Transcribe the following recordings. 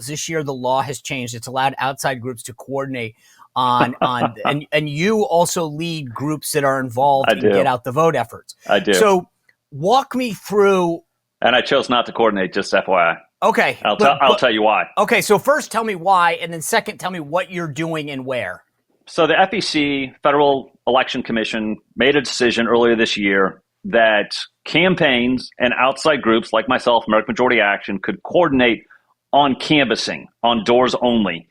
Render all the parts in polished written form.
this year the law has changed. It's allowed outside groups to coordinate on and you also lead groups that are involved in get out the vote efforts. I do. So walk me through. And I chose not to coordinate, just FYI. Okay. I'll tell you why. Okay, so first tell me why, and then second tell me what you're doing and where. So the FEC, Federal Election Commission, made a decision earlier this year that campaigns and outside groups like myself, American Majority Action, could coordinate on canvassing, on doors only.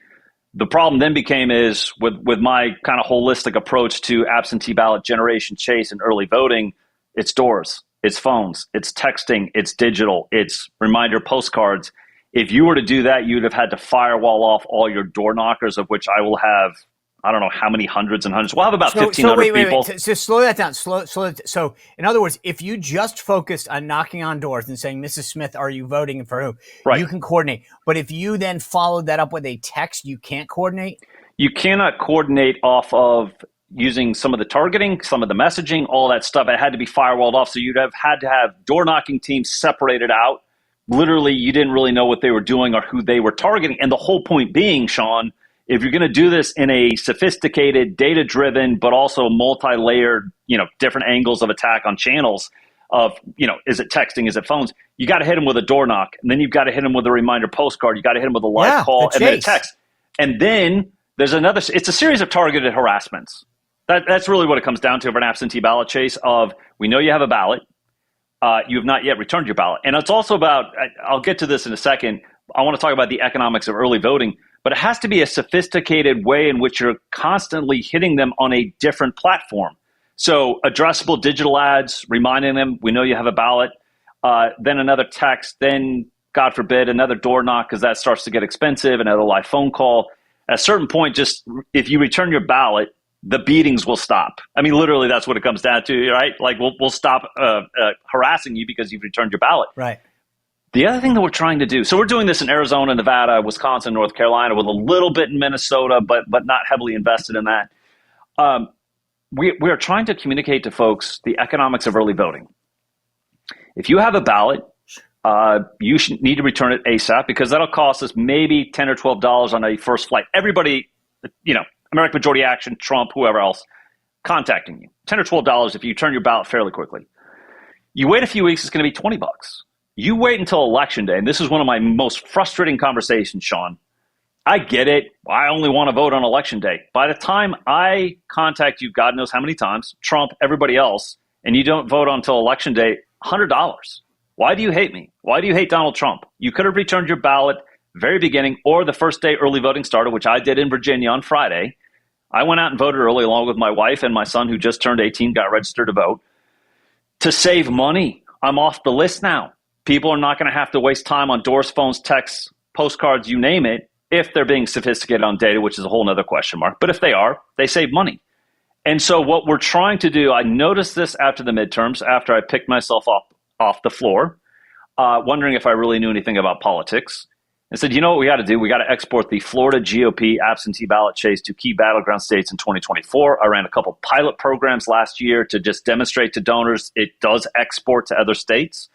The problem then became is with my kind of holistic approach to absentee ballot generation, chase, and early voting, it's doors, it's phones, it's texting, it's digital, it's reminder postcards. If you were to do that, you'd have had to firewall off all your door knockers, of which I will have, I don't know how many hundreds and hundreds. We'll have about 1,500 people. So slow that down. So in other words, if you just focused on knocking on doors and saying, Mrs. Smith, are you voting and for who? Right. You can coordinate. But if you then followed that up with a text, you can't coordinate? You cannot coordinate off of using some of the targeting, some of the messaging, all that stuff. It had to be firewalled off. So you'd have had to have door knocking teams separated out. Literally, you didn't really know what they were doing or who they were targeting. And the whole point being, Sean, if you're going to do this in a sophisticated, data-driven, but also multi-layered, different angles of attack on channels of, is it texting, is it phones? You got to hit them with a door knock, and then you've got to hit them with a reminder postcard. You got to hit them with a live call, and then a text. And then there's another. It's a series of targeted harassments. That's really what it comes down to for an absentee ballot chase. Of we know you have a ballot, you have not yet returned your ballot, and it's also about. I'll get to this in a second. I want to talk about the economics of early voting. But it has to be a sophisticated way in which you're constantly hitting them on a different platform. So addressable digital ads, reminding them, we know you have a ballot, then another text, then, God forbid, another door knock because that starts to get expensive, another live phone call. At a certain point, just if you return your ballot, the beatings will stop. I mean, literally, that's what it comes down to, right? Like, we'll stop harassing you because you've returned your ballot. Right. The other thing that we're trying to do, so we're doing this in Arizona, Nevada, Wisconsin, North Carolina, with a little bit in Minnesota, but not heavily invested in that. We are trying to communicate to folks the economics of early voting. If you have a ballot, you need to return it ASAP because that'll cost us maybe $10 or $12 on a first flight. Everybody, American Majority Action, Trump, whoever else, contacting you. $10 or $12 if you turn your ballot fairly quickly. You wait a few weeks, it's going to be $20. You wait until Election Day, and this is one of my most frustrating conversations, Sean. I get it. I only want to vote on Election Day. By the time I contact you, God knows how many times, Trump, everybody else, and you don't vote until Election Day, $100. Why do you hate me? Why do you hate Donald Trump? You could have returned your ballot very beginning or the first day early voting started, which I did in Virginia on Friday. I went out and voted early along with my wife and my son who just turned 18, got registered to vote. To save money, I'm off the list now. People are not going to have to waste time on doors, phones, texts, postcards, you name it, if they're being sophisticated on data, which is a whole other question mark. But if they are, they save money. And so what we're trying to do, I noticed this after the midterms, after I picked myself off the floor, wondering if I really knew anything about politics. I said, you know what we got to do? We got to export the Florida GOP absentee ballot chase to key battleground states in 2024. I ran a couple pilot programs last year to just demonstrate to donors it does export to other states.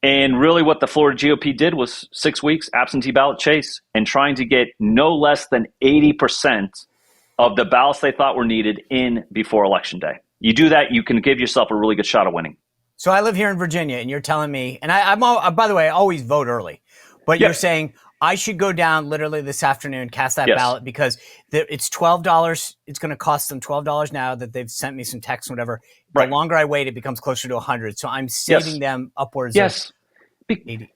And really what the Florida GOP did was 6 weeks absentee ballot chase and trying to get no less than 80% of the ballots they thought were needed in before Election Day. You do that, you can give yourself a really good shot of winning. So I live here in Virginia, and you're telling me, and I'm by the way, I always vote early, but you're saying I should go down literally this afternoon, cast that ballot because it's $12. It's going to cost them $12 now that they've sent me some text and whatever. The longer I wait, it becomes closer to 100. So I'm saving them upwards of 80,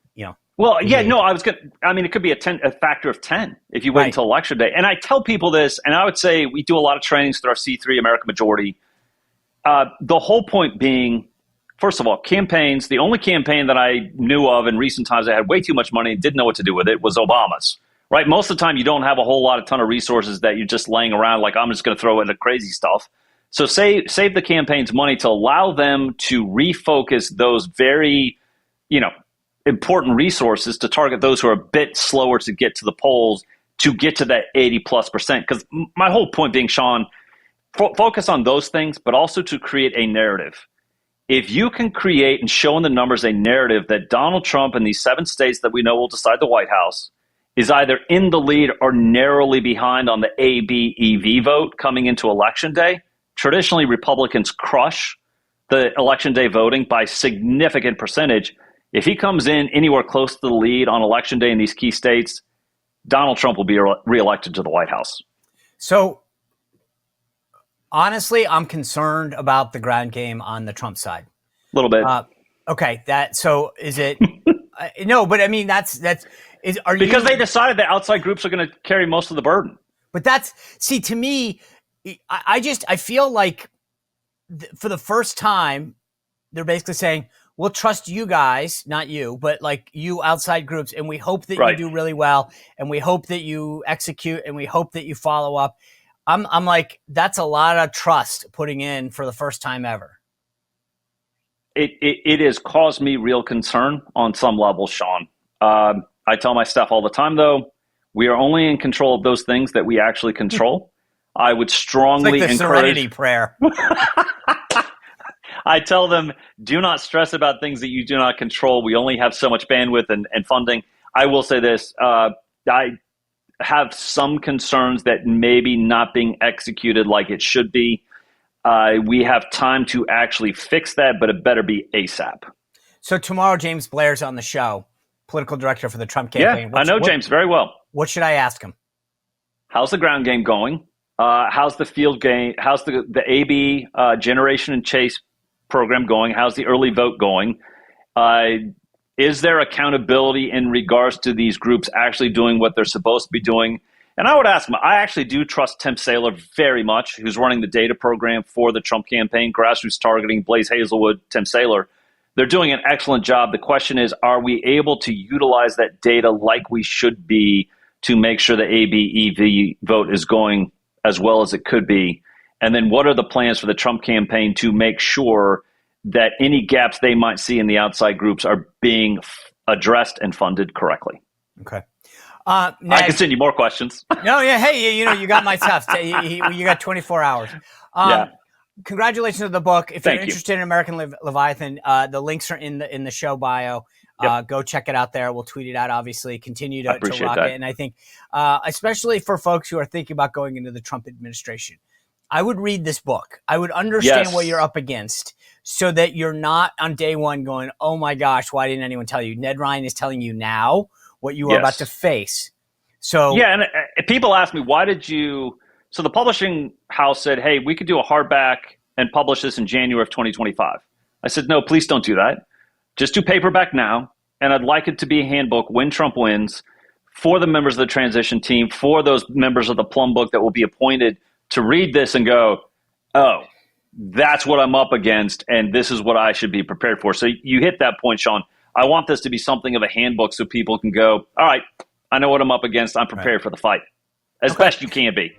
Well, it could be a factor of 10 if you wait until Election Day. And I tell people this, and I would say we do a lot of trainings through our C3 American Majority. The whole point being, first of all, campaigns, the only campaign that I knew of in recent times that had way too much money and didn't know what to do with it was Obama's, right? Most of the time you don't have a whole ton of resources that you're just laying around like I'm just going to throw into crazy stuff. So save the campaign's money to allow them to refocus those very, important resources to target those who are a bit slower to get to the polls to get to that 80+%. Because my whole point being, Sean, focus on those things, but also to create a narrative. If you can create and show in the numbers a narrative that Donald Trump and these 7 states that we know will decide the White House is either in the lead or narrowly behind on the ABEV vote coming into Election Day. Traditionally, Republicans crush the Election Day voting by significant percentage. If he comes in anywhere close to the lead on Election Day in these key states, Donald Trump will be reelected to the White House. So, honestly, I'm concerned about the ground game on the Trump side. A little bit. Okay. So is it? No, but I mean, because they decided that outside groups are going to carry most of the burden. But to me, I feel like for the first time, they're basically saying, we'll trust you guys, not you, but like you outside groups. And we hope that you do really well. And we hope that you execute and we hope that you follow up. I'm like, that's a lot of trust putting in for the first time ever. It has caused me real concern on some level, Sean. I tell my staff all the time, though, we are only in control of those things that we actually control. I would strongly it's like the encourage serenity prayer. I tell them, do not stress about things that you do not control. We only have so much bandwidth and funding. I will say this. I have some concerns that maybe not being executed like it should be. We have time to actually fix that, but it better be ASAP. So tomorrow, James Blair's on the show, political director for the Trump campaign. Yeah, I know James very well. What should I ask him? How's the ground game going? How's the field game? How's the AB generation and chase program going? How's the early vote going? Is there accountability in regards to these groups actually doing what they're supposed to be doing? And I would ask him, I actually do trust Tim Saylor very much, who's running the data program for the Trump campaign, grassroots targeting, Blaze Hazelwood, Tim Saylor. They're doing an excellent job. The question is, are we able to utilize that data like we should be to make sure the ABEV vote is going as well as it could be? And then what are the plans for the Trump campaign to make sure that any gaps they might see in the outside groups are being addressed and funded correctly? Okay. Ned, I can send you more questions. No, yeah. Hey, you got my stuff. You got 24 hours. Congratulations on the book. If you're interested in American Leviathan, the links are in the show bio. Go check it out there. We'll tweet it out, obviously. Continue to rock it. And I think, especially for folks who are thinking about going into the Trump administration, I would read this book. I would understand what you're up against so that you're not on day one going, oh my gosh, why didn't anyone tell you? Ned Ryun is telling you now what you are about to face. So and people ask me, why did you? So the publishing house said, hey, we could do a hardback and publish this in January of 2025. I said, no, please don't do that. Just do paperback now. And I'd like it to be a handbook when Trump wins for the members of the transition team, for those members of the Plum Book that will be appointed to read this and go, oh, that's what I'm up against, and this is what I should be prepared for. So you hit that point, Sean. I want this to be something of a handbook so people can go, all right, I know what I'm up against. I'm prepared for the fight as best you can be.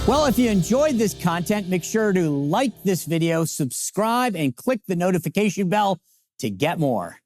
Well, if you enjoyed this content, make sure to like this video, subscribe, and click the notification bell to get more.